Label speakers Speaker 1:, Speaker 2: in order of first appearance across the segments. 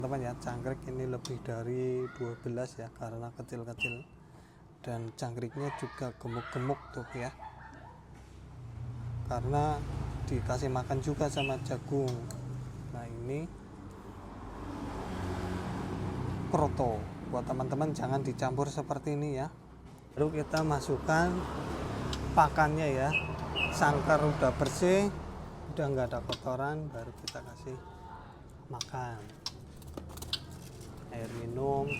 Speaker 1: teman ya, cangkrik ini lebih dari 12 ya, karena kecil-kecil dan cangkriknya juga gemuk-gemuk tuh ya, karena dikasih makan juga sama jagung. Nah ini kroto, buat teman-teman jangan dicampur seperti ini ya. Lalu kita masukkan pakannya ya, sangkar udah bersih, udah nggak ada kotoran, baru kita kasih makan. Air minum,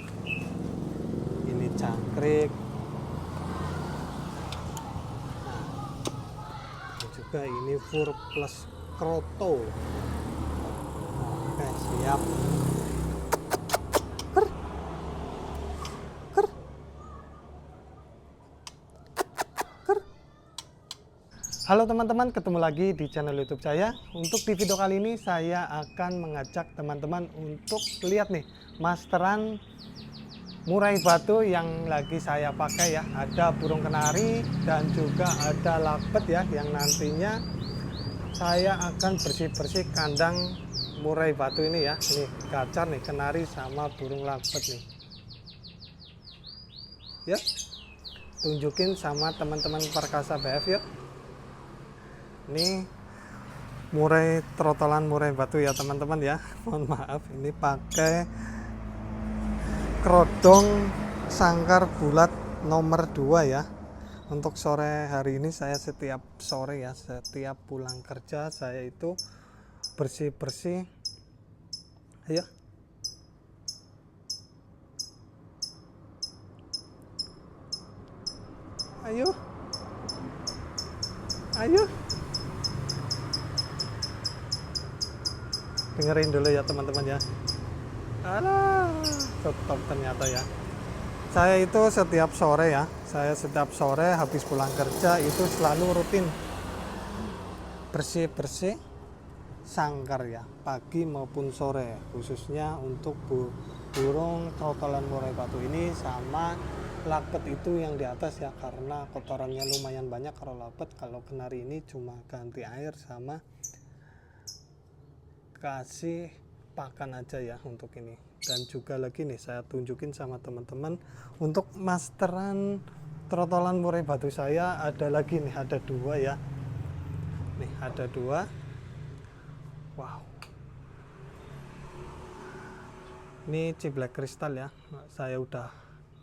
Speaker 1: ini cangkrik, nah, juga ini fur plus kroto. Oke, siap. Ker. Ker. Ker. Halo teman-teman, ketemu lagi di channel YouTube saya. Untuk di video kali ini saya akan mengajak teman-teman untuk lihat nih masteran murai batu yang lagi saya pakai ya. Ada burung kenari dan juga ada lapet ya, yang nantinya saya akan bersih-bersih kandang murai batu ini ya. Ini gacar nih, kenari sama burung lapet nih ya. Tunjukin sama teman-teman Perkasa BF yuk. Ini murai trotolan murai batu ya teman-teman ya. Mohon maaf, ini pakai kerodong sangkar bulat nomor 2 ya. Untuk sore hari ini saya setiap sore ya, setiap pulang kerja saya itu bersih-bersih. Ayo. Ayo. Ayo. Dengerin dulu ya teman-teman ya. Alah, tetap ternyata ya. Saya itu setiap sore ya, saya setiap sore habis pulang kerja itu selalu rutin bersih-bersih sangkar ya, pagi maupun sore, khususnya untuk burung trotolan murai batu ini sama lapet itu yang di atas ya, karena kotorannya lumayan banyak kalau lapet. Kalau kenari ini cuma ganti air sama kasih pakan aja ya untuk ini. Dan juga lagi nih saya tunjukin sama teman-teman untuk masteran trotolan murai batu saya ada lagi nih, ada 2 ya. Nih ada 2. Wow. Ini ciblek kristal ya. Saya udah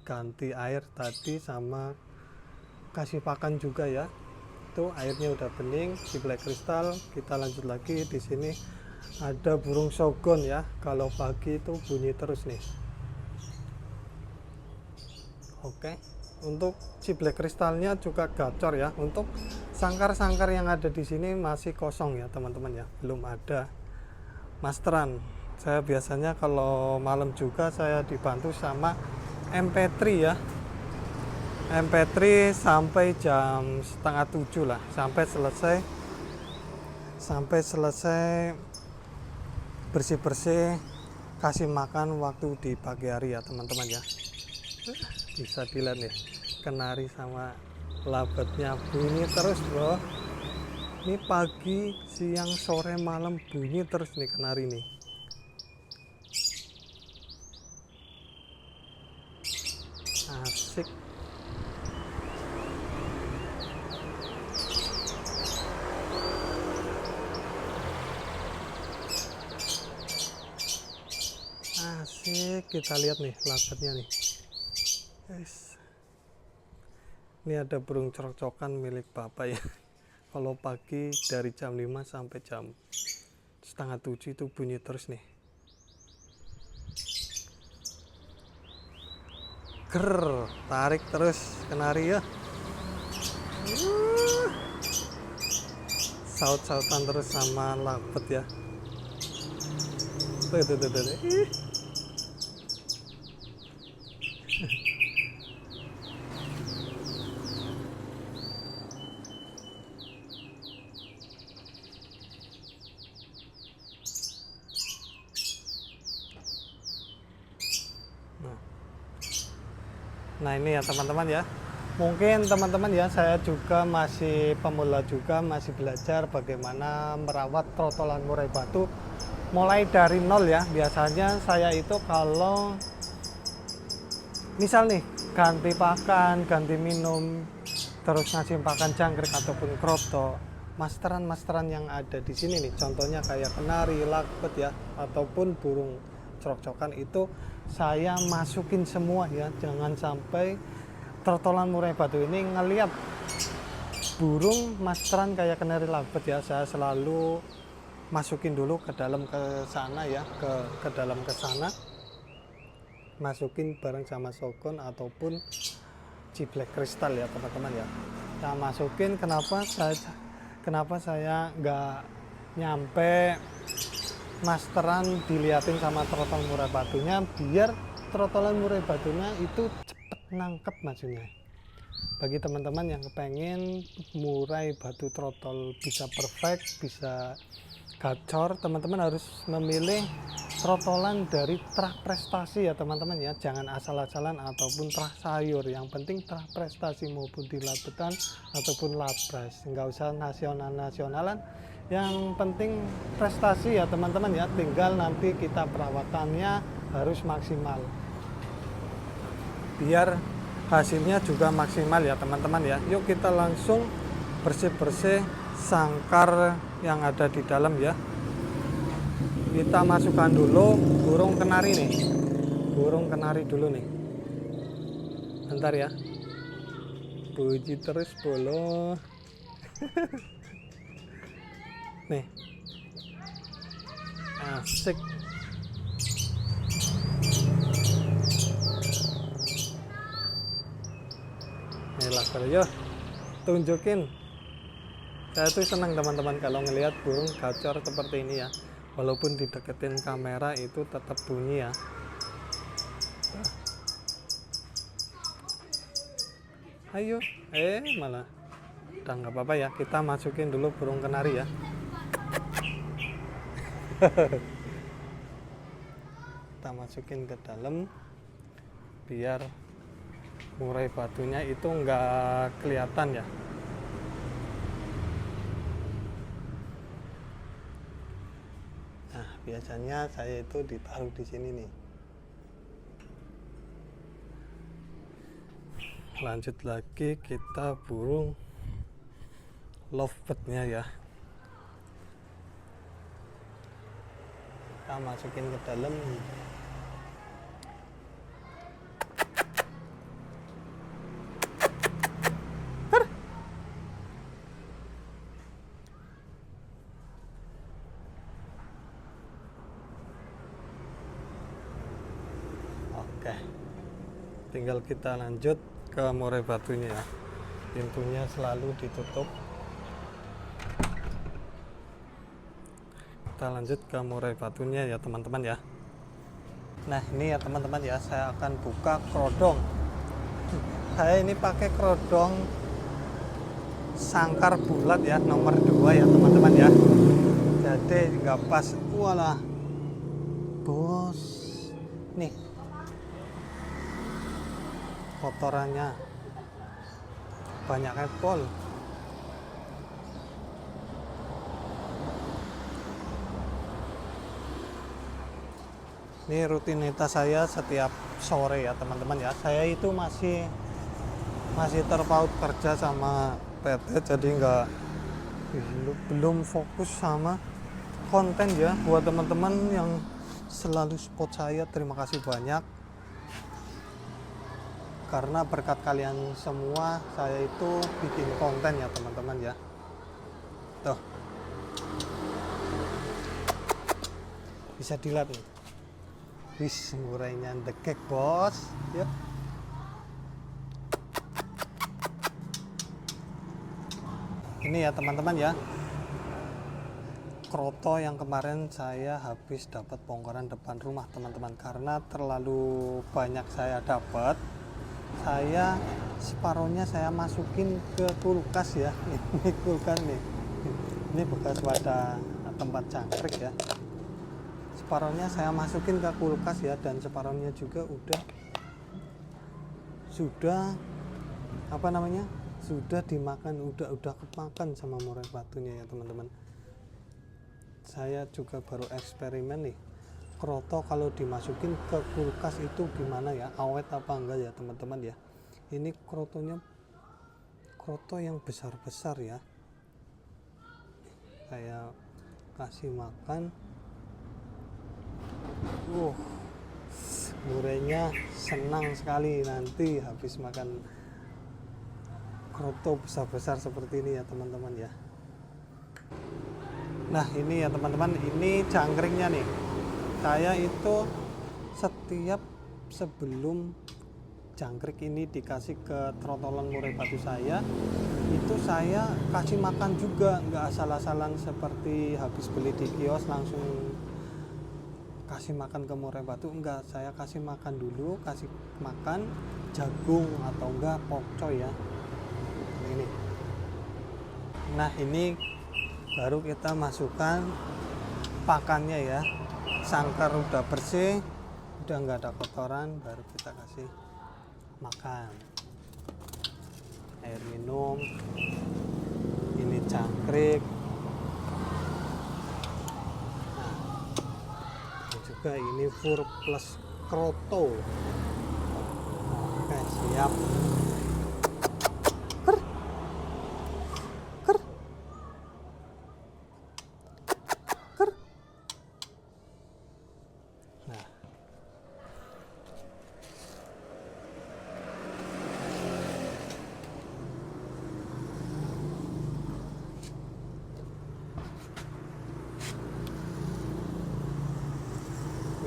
Speaker 1: ganti air tadi sama kasih pakan juga ya. Itu airnya udah bening, ciblek kristal. Kita lanjut lagi di sini. Ada burung sogon ya, kalau pagi itu bunyi terus nih. Oke, untuk ciblek kristalnya juga gacor ya. Untuk sangkar-sangkar yang ada di sini masih kosong ya teman-teman ya, belum ada masteran. Saya biasanya kalau malam juga saya dibantu sama MP3 ya, MP3 sampai jam setengah 7 lah, sampai selesai bersih-bersih, kasih makan waktu di pagi hari ya teman-teman ya. Bisa dilihat nih, kenari sama labetnya bunyi terus bro. Ini pagi, siang, sore, malam bunyi terus nih kenari nih. Asik. Asik, kita lihat nih lapetnya nih. Yes. Ini ada burung cercokan milik bapak ya. Kalau pagi dari jam 5 sampai jam setengah 7 itu bunyi terus nih. Ger, tarik terus kenari ya. Saut-sautan terus sama lapet ya. Tuh. Nah ini ya teman-teman ya, mungkin teman-teman ya, saya juga masih pemula juga, masih belajar bagaimana merawat trotolan murai batu mulai dari nol ya. Biasanya saya itu kalau misal nih ganti pakan, ganti minum, terus ngasih pakan jangkrik ataupun kroto, masteran yang ada di sini nih, contohnya kayak kenari, lakbet ya, ataupun burung crok-cokan, itu saya masukin semua ya. Jangan sampai trotolan murai batu ini ngelihat burung masteran kayak kenari, lakbet ya, saya selalu masukin dulu ke dalam ke sana ya, ke dalam ke sana, masukin bareng sama sokon ataupun ciblek kristal ya teman-teman ya. Saya masukin, kenapa saya nggak nyampe masteran diliatin sama trotol murai batunya, biar trotolan murai batunya itu cepet nangkep maksudnya. Bagi teman-teman yang kepengen murai batu trotol bisa perfect, bisa gacor, teman-teman harus memilih trotolan dari trah prestasi ya teman-teman ya. Jangan asal-asalan ataupun trah sayur, yang penting trah prestasi maupun di labetan ataupun labras, nggak usah nasional-nasionalan, yang penting prestasi ya teman-teman ya. Tinggal nanti kita perawatannya harus maksimal biar hasilnya juga maksimal ya teman-teman ya. Yuk kita langsung bersih-bersih sangkar yang ada di dalam ya. Kita masukkan dulu burung kenari nih, burung kenari dulu nih. Bentar ya, puji terus bolo. Nih, asik. Nih lah, yo tunjukin. Saya tuh senang teman-teman kalau ngelihat burung gacor seperti ini ya. Walaupun dideketin kamera itu tetap bunyi ya. Ayo, malah udah nggak apa-apa ya. Kita masukin dulu burung kenari ya. Kita masukin ke dalam biar murai batunya itu nggak kelihatan ya. Nah, biasanya saya itu ditaruh di sini nih. Lanjut lagi kita burung lovebird-nya ya. Kita masukin ke dalam. Oke, tinggal kita lanjut ke murai batunya ya. Pintunya selalu ditutup. Kita lanjut ke murai batunya ya teman-teman ya. Nah ini ya teman-teman ya, saya akan buka kerodong. Saya ini pakai kerodong sangkar bulat ya, nomor 2 ya teman-teman ya. Jadi nggak pas. Walah bos, nih kotorannya banyak epol. Ini rutinitas saya setiap sore ya teman-teman ya. Saya itu masih terpaut kerja sama PT, jadi belum fokus sama konten ya. Buat teman-teman yang selalu support saya, terima kasih banyak. Karena berkat kalian semua saya itu bikin konten ya teman-teman ya. Tuh, bisa dilihat nih. Wis, murainya dekek bos. Yuk. Ini ya teman-teman ya, kroto yang kemarin saya habis dapat bongkaran depan rumah teman-teman. Karena terlalu banyak saya dapat, saya separohnya saya masukin ke kulkas ya. Ini kulkas nih, ini bekas wadah tempat jangkrik ya. Separohnya saya masukin ke kulkas ya, dan separohnya juga sudah apa namanya, sudah dimakan, udah kemakan sama murai batunya ya teman-teman. saya juga baru eksperimen nih, kroto kalau dimasukin ke kulkas itu gimana ya, awet apa enggak ya teman-teman ya. Ini kroto yang besar-besar ya, saya kasih makan. Murainya senang sekali nanti habis makan kroto besar-besar seperti ini ya teman-teman ya. Nah ini ya teman-teman, ini jangkriknya nih. Saya itu setiap sebelum jangkrik ini dikasih ke trotolan murai batu saya, itu saya kasih makan juga, nggak asal-asalan seperti habis beli di kios langsung kasih makan ke murai batu, enggak. Saya kasih makan dulu, kasih makan jagung atau enggak pokcoy ya, ini. Nah ini baru kita masukkan pakannya ya, sangkar udah bersih, udah nggak ada kotoran, baru kita kasih makan. Air minum, ini jangkrik, nah juga ini fur plus kroto. Oke siap.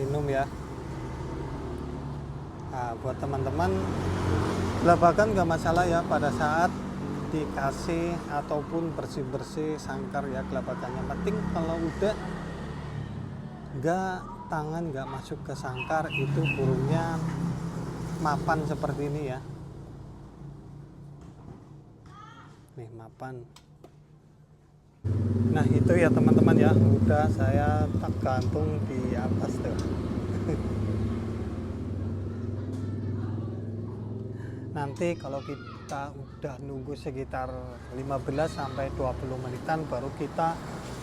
Speaker 1: Minum ya. Nah, buat teman-teman gelabakan nggak masalah ya pada saat dikasih ataupun bersih-bersih sangkar ya gelabakannya. Penting kalau udah tangan nggak masuk ke sangkar, itu burungnya mapan seperti ini ya. Nih mapan. Nah itu ya teman-teman ya, udah saya tak gantung di atas tuh. Nanti kalau kita udah nunggu sekitar 15 sampai 20 menitan baru kita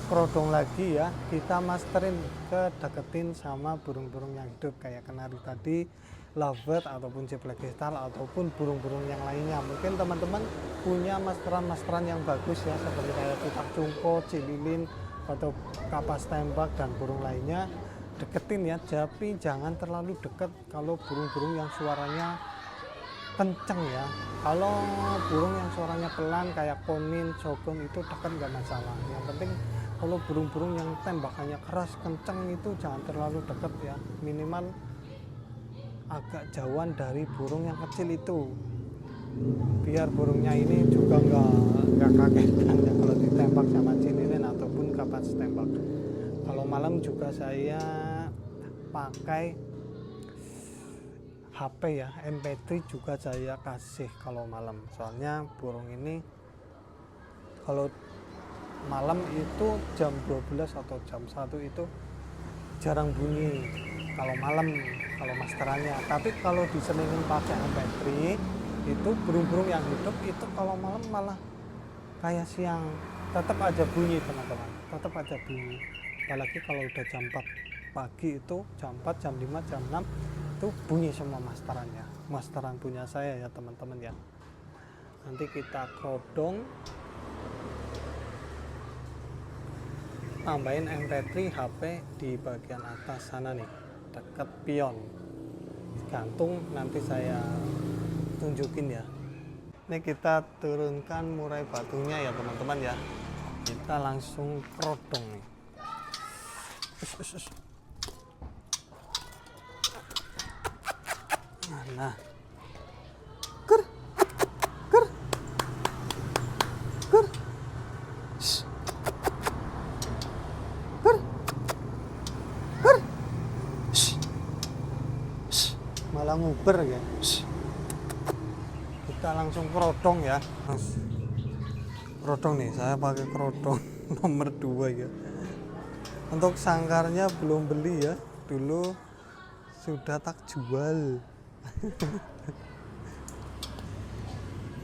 Speaker 1: kerodong lagi ya, kita masterin ke deketin sama burung-burung yang hidup kayak kenari tadi, lovebird ataupun ciblek kristal ataupun burung-burung yang lainnya. Mungkin teman-teman punya masteran-masteran yang bagus ya, seperti kayak tutak cungko, cililin atau kapas tembak dan burung lainnya, deketin ya, tapi jangan terlalu dekat kalau burung-burung yang suaranya kenceng ya. Kalau burung yang suaranya pelan kayak konin, sogong itu dekat nggak masalah. Yang penting kalau burung-burung yang tembakannya keras kenceng itu jangan terlalu dekat ya, minimal agak jauhan dari burung yang kecil itu, biar burungnya ini juga nggak kagetan ya kalau ditembak sama cililin ataupun kapas tembak. Kalau malam juga saya pakai HP ya, MP3 juga saya kasih kalau malam, soalnya burung ini kalau malam itu jam 12 atau jam 1 itu jarang bunyi kalau malam, kalau masterannya. Tapi kalau diselingin pakai MP3 itu burung-burung yang hidup itu kalau malam malah kayak siang, tetap aja bunyi teman-teman, tetap aja bunyi. Apalagi kalau udah jam 4 pagi itu, jam 4, jam 5, jam 6 itu bunyi semua masterannya. Masteran punya saya ya teman-teman ya. Nanti kita kerodong, tambahin MP3 HP di bagian atas sana nih, dekat pion, gantung. Nanti saya tunjukin ya. Ini kita turunkan murai batunya ya teman-teman ya, kita langsung kerodong nih. Nah, ker, ker, ker, ker, ker, malah nguber ya. Kita langsung kerodong ya, kerodong nih, saya pakai kerodong nomor 2 ya. Untuk sangkarnya belum beli ya, dulu sudah tak jual.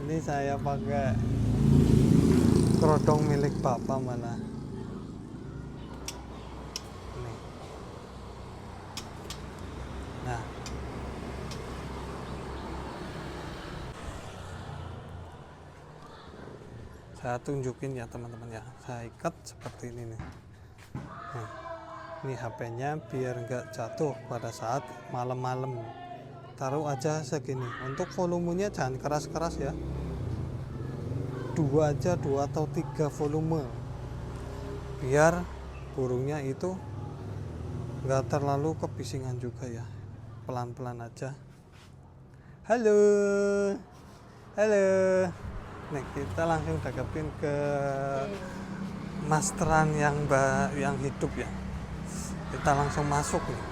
Speaker 1: Ini saya pakai kerodong milik bapak malah. Saya tunjukin ya teman-teman ya, saya ikat seperti ini nih. Nah, ini HP-nya biar nggak jatuh pada saat malam-malam. Taruh aja segini. Untuk volumenya jangan keras-keras ya, 2 aja, 2 atau 3 volume, biar burungnya itu nggak terlalu kebisingan juga ya. Pelan-pelan aja. Halo, halo. Nih kita langsung dekapin ke masteran yang hidup ya. Kita langsung masuk nih.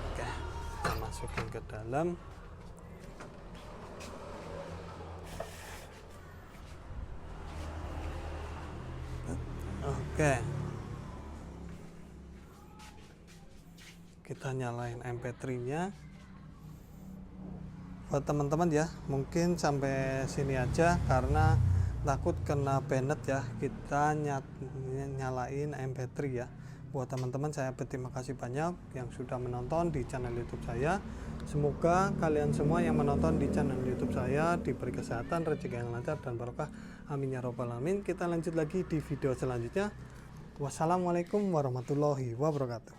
Speaker 1: Oke, kita masukin ke dalam. Oke, kita nyalain MP3-nya. Buat teman-teman ya, mungkin sampai sini aja karena takut kena banned ya, kita nyalain MP3 ya. Buat teman-teman saya berterima kasih banyak yang sudah menonton di channel YouTube saya. Semoga kalian semua yang menonton di channel YouTube saya diberi kesehatan, rezeki yang lancar dan barokah. Amin ya robbal alamin. Kita lanjut lagi di video selanjutnya. Wassalamualaikum warahmatullahi wabarakatuh.